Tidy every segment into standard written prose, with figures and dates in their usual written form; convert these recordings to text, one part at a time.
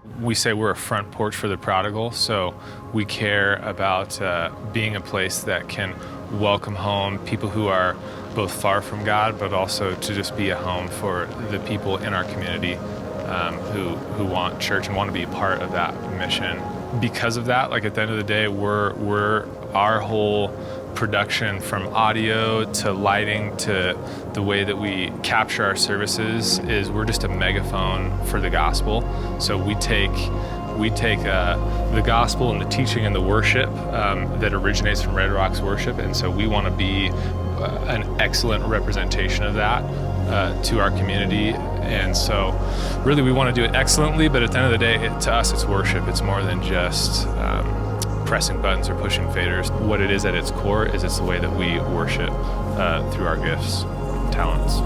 We say we're a front porch for the prodigal, so we care about being a place that can welcome home people who are both far from God, but also to just be a home for the people in our community who want church and want to be a part of that mission. Because of that, like at the end of the day, we're our whole production, from audio to lighting to the way that we capture our services, is we're just a megaphone for the gospel. So we take the gospel and the teaching and the worship that originates from Red Rock's worship, and so we want to be an excellent representation of that to our community. And so really we want to do it excellently, but at the end of the day, to us it's worship. It's more than just pressing buttons or pushing faders. What it is at its core is it's the way that we worship through our gifts, talents.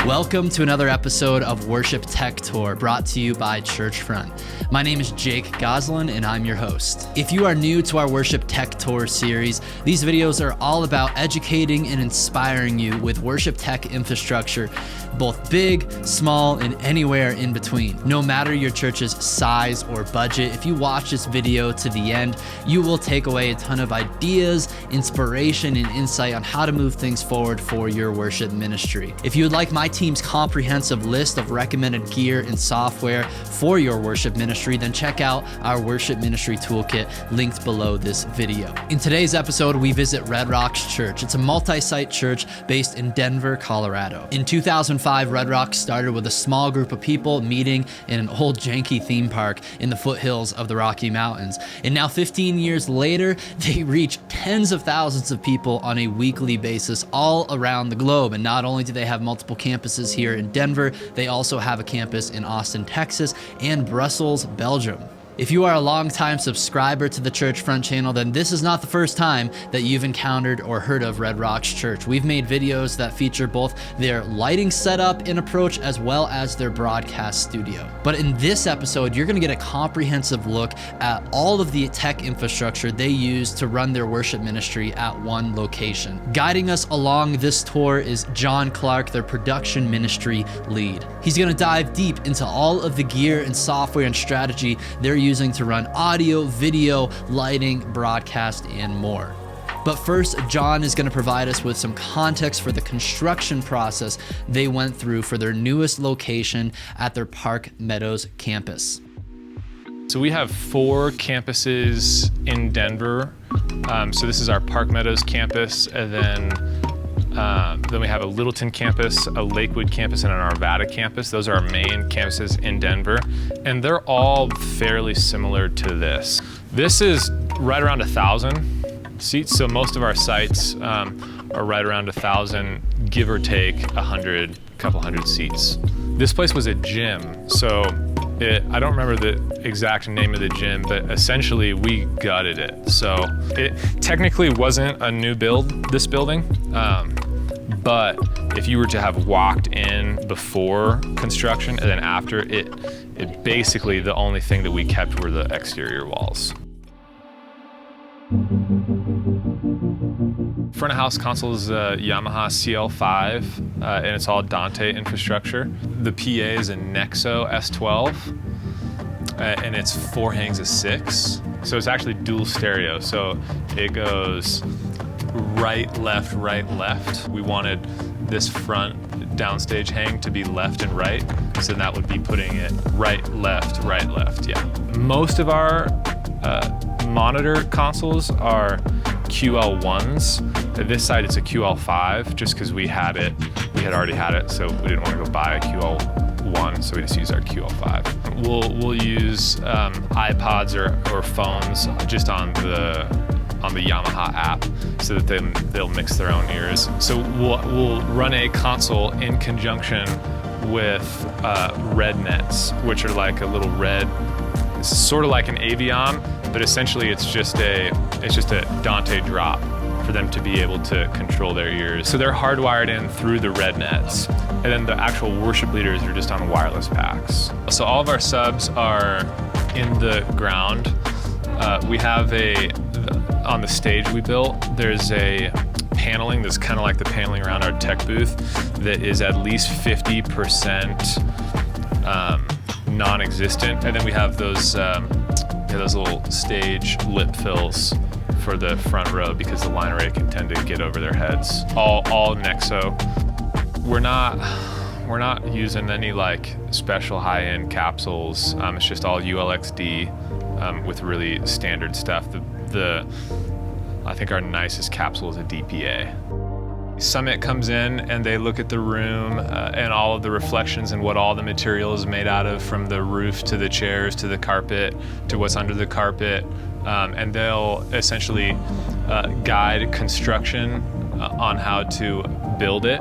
Welcome to another episode of Worship Tech Tour, brought to you by Churchfront. My name is Jake Goslin, and I'm your host. If you are new to our Worship Tech Tour series, these videos are all about educating and inspiring you with worship tech infrastructure, both big, small, and anywhere in between. No matter your church's size or budget, if you watch this video to the end, you will take away a ton of ideas, inspiration, and insight on how to move things forward for your worship ministry. If you would like my team's comprehensive list of recommended gear and software for your worship ministry, then check out our worship ministry toolkit linked below this video. In today's episode, we visit Red Rocks Church. It's a multi-site church based in Denver, Colorado. In 2005, Red Rocks started with a small group of people meeting in an old janky theme park in the foothills of the Rocky Mountains. And now 15 years later, they reach tens of thousands of people on a weekly basis all around the globe. And not only do they have multiple campuses here in Denver, they also have a campus in Austin, Texas, and Brussels, Belgium. If you are a longtime subscriber to the Churchfront channel, then this is not the first time that you've encountered or heard of Red Rocks Church. We've made videos that feature both their lighting setup and approach as well as their broadcast studio. But in this episode, you're gonna get a comprehensive look at all of the tech infrastructure they use to run their worship ministry at one location. Guiding us along this tour is John Clark, their production ministry lead. He's gonna dive deep into all of the gear and software and strategy they're using to run audio, video, lighting, broadcast, and more. But first, John is going to provide us with some context for the construction process they went through for their newest location at their Park Meadows campus. So we have 4 campuses in Denver. So this is our Park Meadows campus, and then we have a Littleton campus, a Lakewood campus, and an Arvada campus. Those are our main campuses in Denver, and they're all fairly similar to this. This is right around 1,000 seats, so most of our sites are right around 1,000, give or take a couple hundred seats. This place was a gym, so I don't remember the exact name of the gym, but essentially we gutted it. So it technically wasn't a new build, this building, but if you were to have walked in before construction and then after, it basically the only thing that we kept were the exterior walls. Front of house console is a Yamaha CL5, and it's all Dante infrastructure. The PA is a Nexo S12, and it's 4 hangs of 6. So it's actually dual stereo. So it goes right, left. We wanted this front downstage hang to be left and right. So that would be putting it right, left, yeah. Most of our monitor consoles are QL1s. This side it's a QL5 just because we had already had it, so we didn't want to go buy a QL1, so we just use our QL5. We'll use iPods or phones just on the Yamaha app so that they'll mix their own ears. So we'll run a console in conjunction with red nets, which are like a little red, it's sort of like an Avion, but essentially it's just a Dante drop. for them to be able to control their ears. So they're hardwired in through the red nets, and then the actual worship leaders are just on wireless packs. So all of our subs are in the ground. We have on the stage we built, there's a paneling that's kind of like the paneling around our tech booth that is at least 50% non-existent. And then we have those little stage lip fills for the front row because the line array can tend to get over their heads. All Nexo. We're not using any like special high-end capsules. It's just all ULXD with really standard stuff. I think our nicest capsule is a DPA. Summit comes in and they look at the room and all of the reflections and what all the material is made out of, from the roof to the chairs to the carpet to what's under the carpet, and they'll essentially guide construction on how to build it.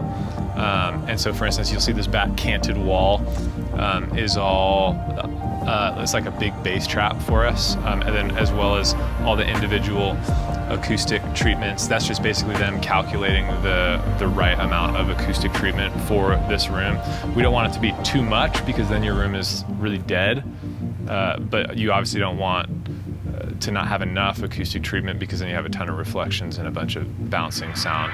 And so, for instance, you'll see this back canted wall is all it's like a big bass trap for us, and then as well as all the individual acoustic treatments. That's just basically them calculating the right amount of acoustic treatment for this room. We don't want it to be too much because then your room is really dead, but you obviously don't want to not have enough acoustic treatment because then you have a ton of reflections and a bunch of bouncing sound.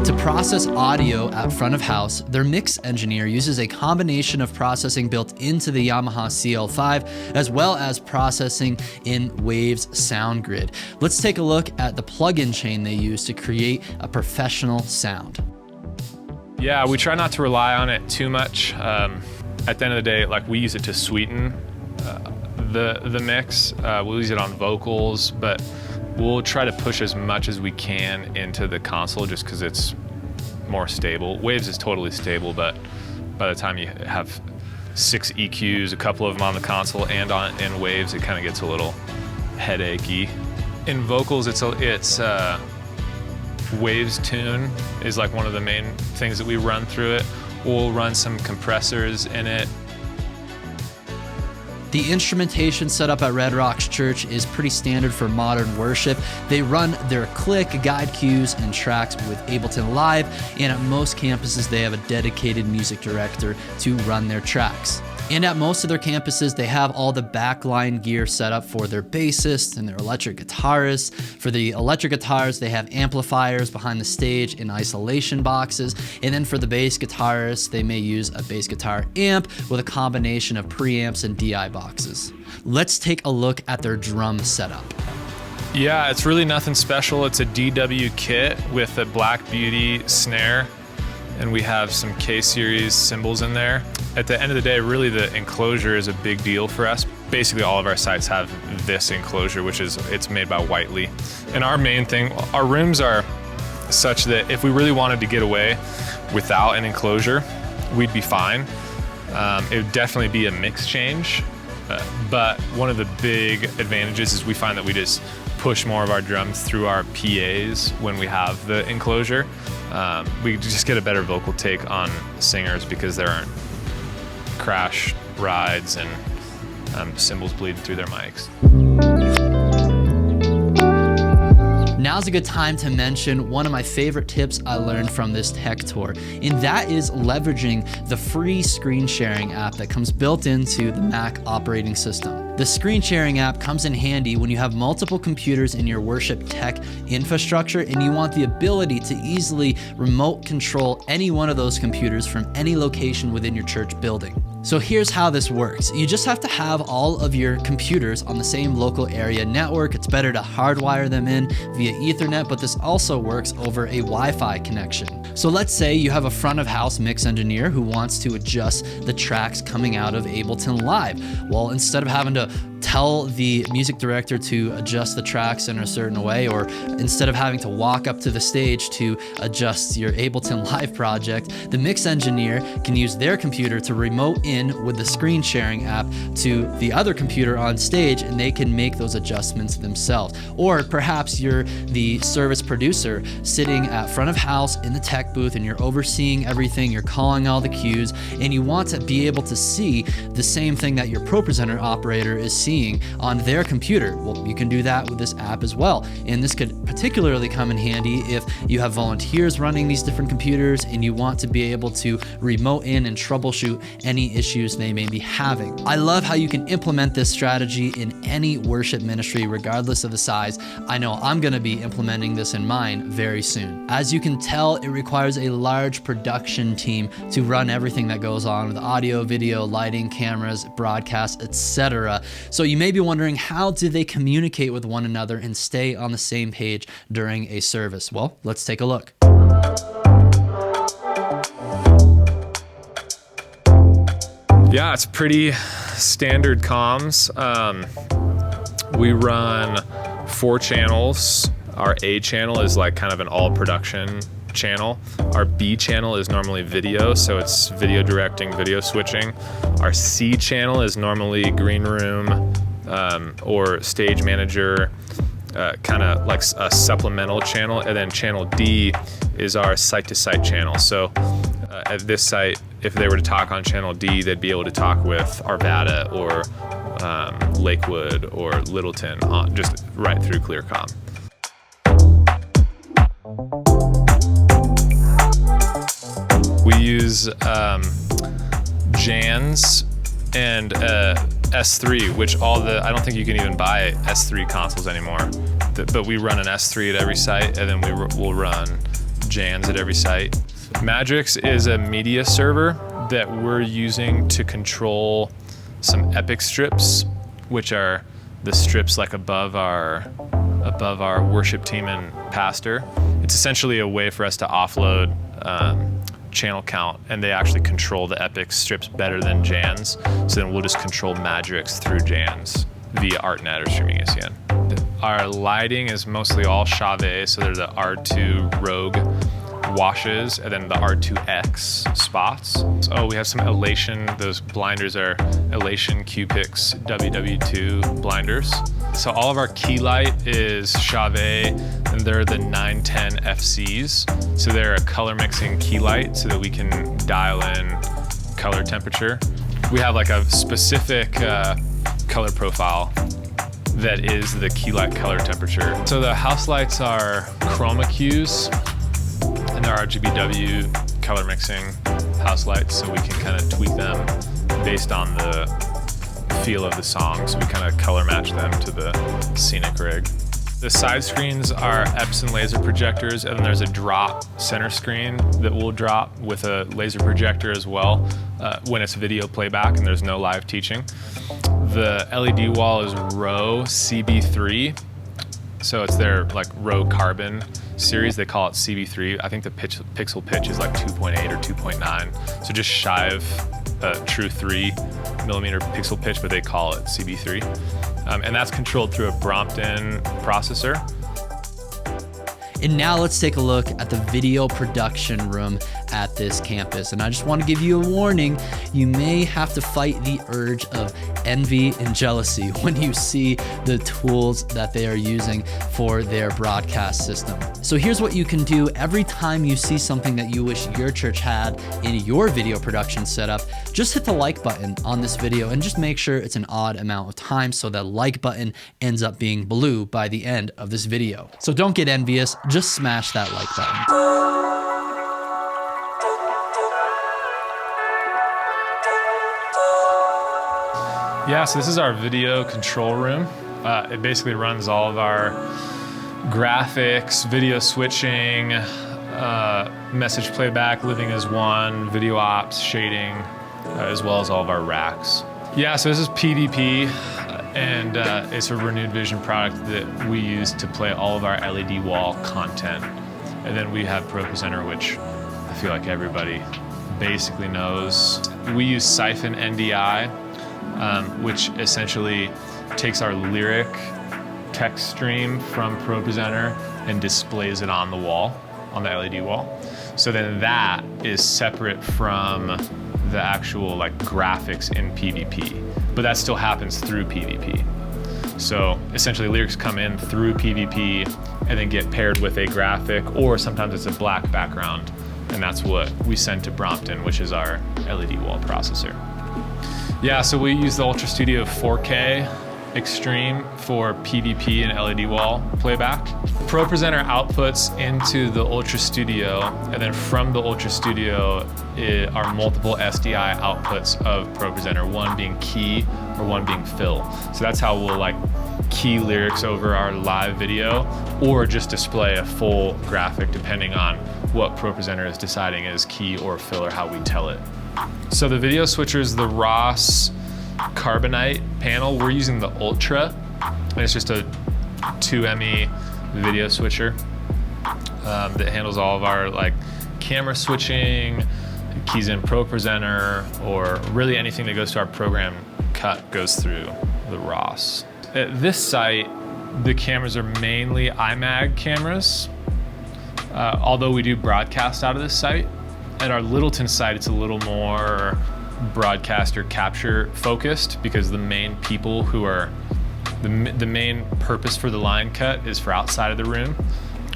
To process audio at front of house, their mix engineer uses a combination of processing built into the Yamaha CL5 as well as processing in Waves sound grid. Let's take a look at the plug-in chain they use to create a professional sound. Yeah, we try not to rely on it too much. At the end of the day, like, we use it to sweeten the mix. We'll use it on vocals, but we'll try to push as much as we can into the console just because it's more stable. Waves is totally stable, but by the time you have 6 EQs, a couple of them on the console and in Waves, it kind of gets a little headachy. In vocals, it's Waves tune is like one of the main things that we run through it. We'll run some compressors in it. The instrumentation set up at Red Rocks Church is pretty standard for modern worship. They run their click, guide cues, and tracks with Ableton Live, and at most campuses they have a dedicated music director to run their tracks. And at most of their campuses, they have all the backline gear set up for their bassists and their electric guitarists. For the electric guitars, they have amplifiers behind the stage and isolation boxes. And then for the bass guitarists, they may use a bass guitar amp with a combination of preamps and DI boxes. Let's take a look at their drum setup. Yeah, it's really nothing special. It's a DW kit with a Black Beauty snare, and we have some K-series cymbals in there. At the end of the day, really the enclosure is a big deal for us. Basically all of our sites have this enclosure, which is, it's made by Whiteley. And our main thing, our rooms are such that if we really wanted to get away without an enclosure, we'd be fine. It would definitely be a mix change. But one of the big advantages is we find that we just push more of our drums through our PAs when we have the enclosure. We just get a better vocal take on singers because there aren't crash rides and cymbals bleeding through their mics. Now's a good time to mention one of my favorite tips I learned from this tech tour, and that is leveraging the free screen sharing app that comes built into the Mac operating system. The screen sharing app comes in handy when you have multiple computers in your worship tech infrastructure and you want the ability to easily remote control any one of those computers from any location within your church building. So here's how this works. You just have to have all of your computers on the same local area network. It's better to hardwire them in via Ethernet, but this also works over a Wi-Fi connection. So let's say you have a front of house mix engineer who wants to adjust the tracks coming out of Ableton Live. Well, instead of having to tell the music director to adjust the tracks in a certain way, or instead of having to walk up to the stage to adjust your Ableton Live project, the mix engineer can use their computer to remote in with the screen sharing app to the other computer on stage, and they can make those adjustments themselves. Or perhaps you're the service producer sitting at front of house in the tech booth and you're overseeing everything, you're calling all the cues, and you want to be able to see the same thing that your ProPresenter operator is seeing seeing on their computer. Well, you can do that with this app as well. And this could particularly come in handy if you have volunteers running these different computers and you want to be able to remote in and troubleshoot any issues they may be having. I love how you can implement this strategy in any worship ministry, regardless of the size. I know I'm going to be implementing this in mine very soon. As you can tell, it requires a large production team to run everything that goes on with audio, video, lighting, cameras, broadcasts, etc. So you may be wondering, how do they communicate with one another and stay on the same page during a service? Well, let's take a look. Yeah, it's pretty standard comms. We run 4 channels. Our A channel is like kind of an all production channel. Our B channel is normally video, so it's video directing, video switching. Our C channel is normally green room or stage manager, kind of like a supplemental channel. And then channel D is our site-to-site channel. So at this site, if they were to talk on channel D, they'd be able to talk with Arvada or Lakewood or Littleton, just right through ClearCom. We use Jans and S3, which I don't think you can even buy S3 consoles anymore. But we run an S3 at every site, and then we'll run Jans at every site. Magix is a media server that we're using to control some epic strips, which are the strips like above our worship team and pastor. It's essentially a way for us to offload channel count, and they actually control the epic strips better than Jans. So then we'll just control Magix through Jans via ArtNet or streaming ACN. Our lighting is mostly all Chauvet, so they're the R2 Rogue washes, and then the R2X spots. Oh, we have some Elation. Those blinders are Elation Q-Pix WW2 blinders. So all of our key light is Chauvet, and they're the 910 FCs. So they're a color mixing key light so that we can dial in color temperature. We have like a specific color profile that is the key light color temperature. So the house lights are chroma cues, and they're RGBW color mixing house lights, so we can kind of tweak them based on the feel of the song. So we kind of color match them to the scenic rig. The side screens are Epson laser projectors, and then there's a drop center screen that will drop with a laser projector as well when it's video playback and there's no live teaching. The LED wall is Row CB3, so it's their like Row Carbon series. They call it CB3. I think the pixel pitch is like 2.8 or 2.9, so just shy of a true 3mm pixel pitch, but they call it CB3. And that's controlled through a Brompton processor. And now let's take a look at the video production room at this campus. And I just want to give you a warning, you may have to fight the urge of envy and jealousy when you see the tools that they are using for their broadcast system. So here's what you can do every time you see something that you wish your church had in your video production setup. Just hit the like button on this video and just make sure it's an odd amount of time so that like button ends up being blue by the end of this video. So don't get envious, just smash that like button. Yeah, so this is our video control room. It basically runs all of our graphics, video switching, message playback, living as one, video ops, shading, as well as all of our racks. Yeah, so this is PVP, and it's a Renewed Vision product that we use to play all of our LED wall content. And then we have ProPresenter, which I feel like everybody basically knows. We use Siphon NDI, which essentially takes our lyric text stream from ProPresenter and displays it on the wall, on the LED wall. So then that is separate from the actual like graphics in PVP, but that still happens through PVP. So essentially lyrics come in through PVP and then get paired with a graphic, or sometimes it's a black background, and that's what we send to Brompton, which is our LED wall processor. Yeah, so we use the Ultra Studio 4K Extreme for PVP and LED wall playback. ProPresenter outputs into the Ultra Studio, and then from the Ultra Studio are multiple SDI outputs of ProPresenter, one being key or one being fill. So that's how we'll like key lyrics over our live video, or just display a full graphic depending on what ProPresenter is deciding is key or fill, or how we tell it. So the video switcher is the Ross Carbonite panel. We're using the Ultra, and it's just a 2ME video switcher that handles all of our like camera switching, keys in ProPresenter, or really anything that goes to our program cut goes through the Ross. At this site, the cameras are mainly iMag cameras, although we do broadcast out of this site. At our Littleton site, it's a little more broadcast or capture focused, because the main people who are, the main purpose for the line cut is for outside of the room.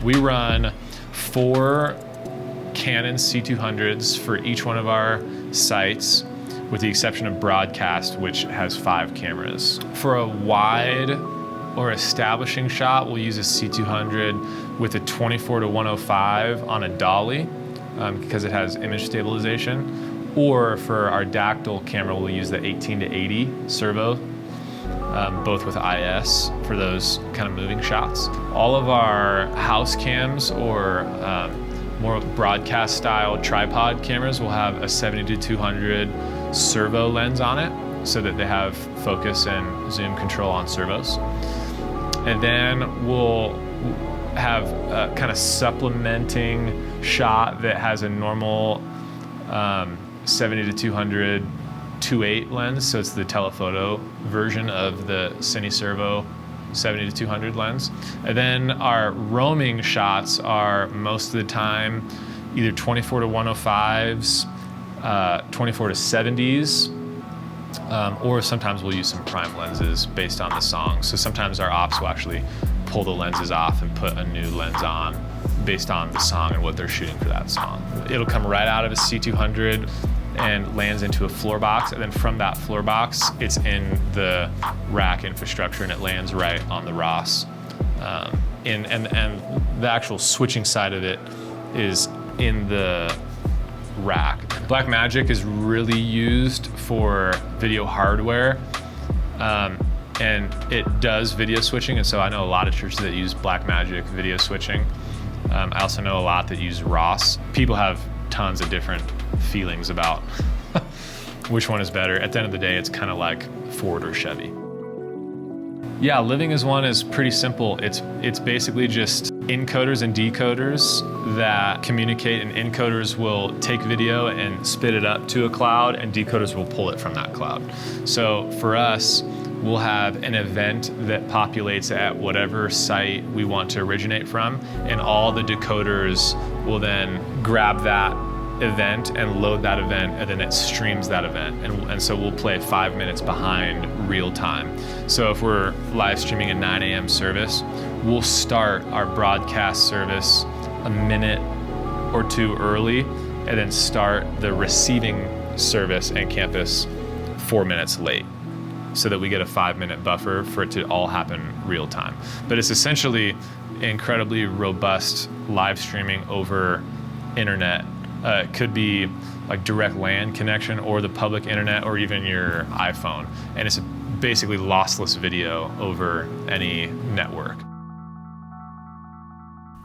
We run 4 Canon C200s for each one of our sites, with the exception of broadcast, which has 5 cameras. For a wide or establishing shot, we'll use a C200 with a 24-105 on a dolly, because it has image stabilization. Or for our dactyl camera, we'll use the 18-80 servo, both with IS for those kind of moving shots. All of our house cams or more broadcast style tripod cameras will have a 70-200 servo lens on it, so that they have focus and zoom control on servos. And then we'll have a kind of supplementing shot that has a normal 70-200 2.8 lens, so it's the telephoto version of the Cine Servo 70-200 lens. And then our roaming shots are most of the time either 24-105s, 24-70s, or sometimes we'll use some prime lenses based on the song. So sometimes our ops will actually pull the lenses off and put a new lens on based on the song and what they're shooting for that song. It'll come right out of a C200 and lands into a floor box, and then from that floor box, it's in the rack infrastructure and it lands right on the Ross. And the actual switching side of it is in the rack. Blackmagic is really used for video hardware, and it does video switching, and so I know a lot of churches that use Blackmagic video switching. I also know a lot that use Ross. People have tons of different feelings about which one is better. At the end of the day, it's kind of like Ford or Chevy. Yeah, living as one is pretty simple. It's basically just encoders and decoders that communicate, and encoders will take video and spit it up to a cloud, and decoders will pull it from that cloud. So for us, we'll have an event that populates at whatever site we want to originate from, and all the decoders will then grab that event and load that event, and then it streams that event. And so we'll play 5 minutes behind real time. So if we're live streaming a 9 a.m. service, we'll start our broadcast service a minute or two early, and then start the receiving service and campus 4 minutes late, so that we get a 5-minute buffer for it to all happen real time. But it's essentially incredibly robust live streaming over internet. It could be like direct LAN connection, or the public internet, or even your iPhone. And it's basically lossless video over any network.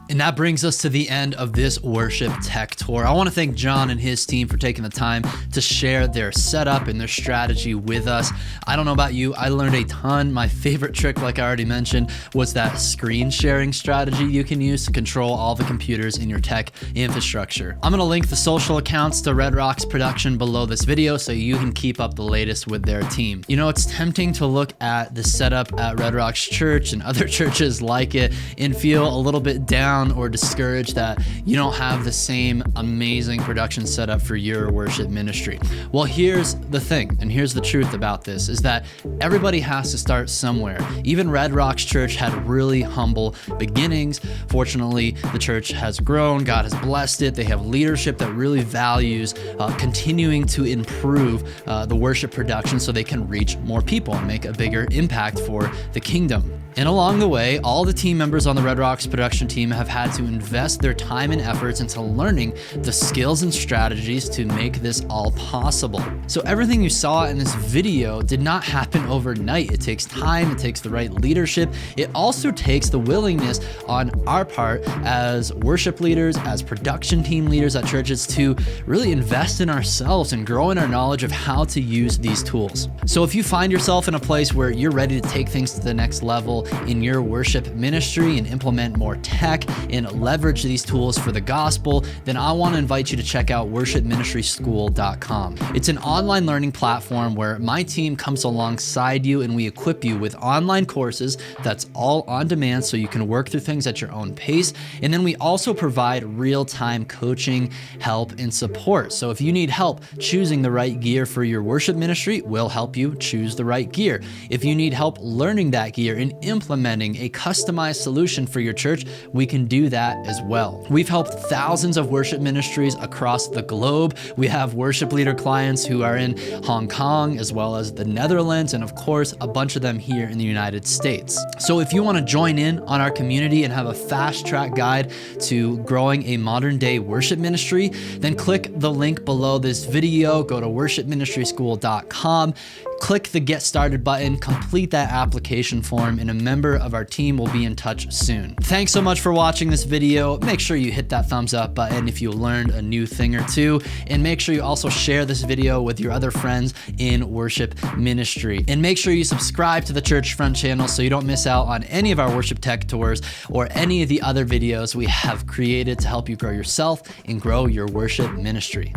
And that brings us to the end of this worship tech tour. I want to thank John and his team for taking the time to share their setup and their strategy with us. I don't know about you, I learned a ton. My favorite trick, like I already mentioned, was that screen sharing strategy you can use to control all the computers in your tech infrastructure. I'm going to link the social accounts to Red Rock's production below this video so you can keep up the latest with their team. You know, it's tempting to look at the setup at Red Rock's church and other churches like it and feel a little bit down down or discouraged that you don't have the same amazing production setup for your worship ministry. Well, here's the thing, and here's the truth about this, is that everybody has to start somewhere. Even Red Rocks Church had really humble beginnings. Fortunately, the church has grown. God has blessed it. They have leadership that really values continuing to improve the worship production so they can reach more people and make a bigger impact for the kingdom. And along the way, all the team members on the Red Rocks production team have had to invest their time and efforts into learning the skills and strategies to make this all possible. So everything you saw in this video did not happen overnight. It takes time, it takes the right leadership. It also takes the willingness on our part as worship leaders, as production team leaders at churches to really invest in ourselves and grow in our knowledge of how to use these tools. So if you find yourself in a place where you're ready to take things to the next level in your worship ministry and implement more tech and leverage these tools for the gospel, then I want to invite you to check out worshipministryschool.com. It's an online learning platform where my team comes alongside you and we equip you with online courses that's all on demand so you can work through things at your own pace. And then we also provide real-time coaching, help, and support. So if you need help choosing the right gear for your worship ministry, we'll help you choose the right gear. If you need help learning that gear and implementing a customized solution for your church, we can do that as well. We've helped thousands of worship ministries across the globe. We have worship leader clients who are in Hong Kong, as well as the Netherlands, and of course, a bunch of them here in the United States. So if you want to join in on our community and have a fast track guide to growing a modern day worship ministry, then click the link below this video, go to worshipministryschool.com, click the Get Started button, complete that application form, and a member of our team will be in touch soon. Thanks so much for watching this video. Make sure you hit that thumbs up button if you learned a new thing or two, and make sure you also share this video with your other friends in worship ministry. And make sure you subscribe to the Churchfront channel so you don't miss out on any of our worship tech tours or any of the other videos we have created to help you grow yourself and grow your worship ministry.